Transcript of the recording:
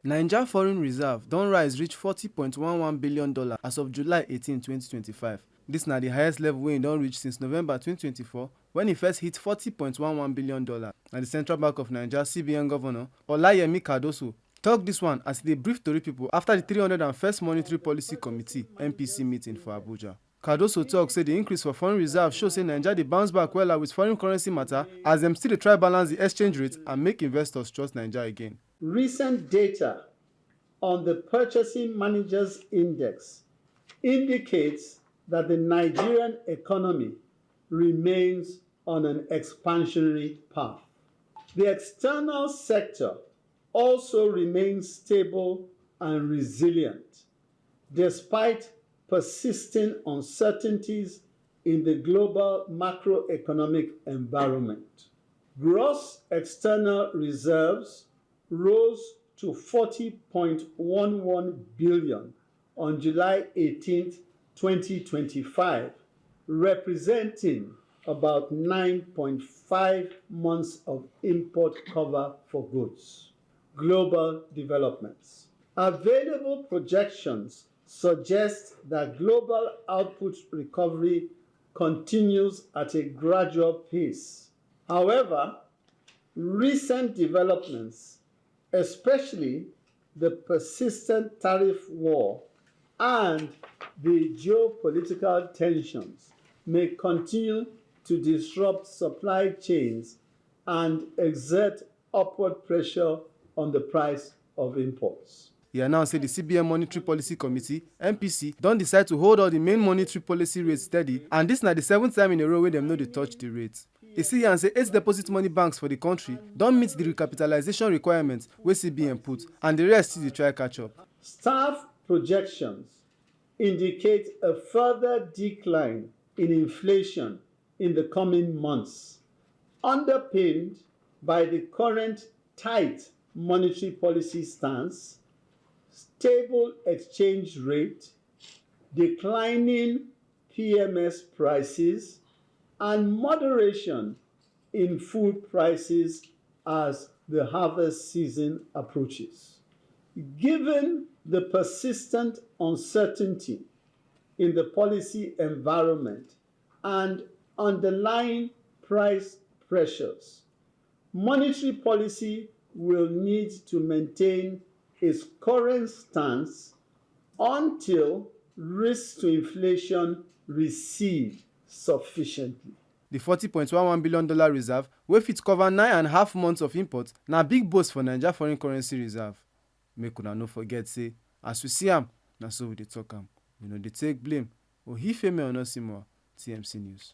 Naija foreign reserve don rise reach $40.11 billion as of July 18, 2025. Dis na di highest level wey e don reach since November 2024 wen e first hit $40.11 billion. Na di Central Bank of Nigeria CBN Governor Olayemi Cardoso tok dis one as e dey brief tori pipo afta di 301st Monetary Policy Committee (MPC) meeting for Abuja. Cardoso tok say di increase for foreign reserve show say Naija dey bounce back wella with foreign currency matter as dem still dey try balance di exchange rate and make investors trust Naija again. Recent data on the Purchasing Managers Index indicates that the Nigerian economy remains on an expansionary path. The external sector also remains stable and resilient, despite persisting uncertainties in the global macroeconomic environment. Gross external reserves rose to $40.11 billion on July 18, 2025, representing about 9.5 months of import cover for goods. Global developments. Available projections suggest that global output recovery continues at a gradual pace. However, recent developments, especially the persistent tariff war and the geopolitical tensions, may continue to disrupt supply chains and exert upward pressure on the price of imports. E announced say the CBN Monetary Policy Committee (MPC) don decide to hold all the main monetary policy rates steady, and dis na the 7th time in a row wey dem no dey touch the rate. E still yarn say 8 deposit money banks for the country don meet the recapitalization requirements wey CBN put, and the rest still dey try catch up. Staff projections indicate a further decline in inflation in the coming months, underpinned by the current tight monetary policy stance, stable exchange rate, declining PMS prices, and moderation in food prices as the harvest season approaches. Given the persistent uncertainty in the policy environment and underlying price pressures, monetary policy will need to maintain its current stance until risks to inflation recede sufficiently. The $40.11 billion reserve, wey fit cover 9.5 months of imports, na big boast for Naija foreign currency reserve. Make una no forget say, as we see am, na so we dey talk am. We no dey take blame. Ohifemi Onosimo, TMC News.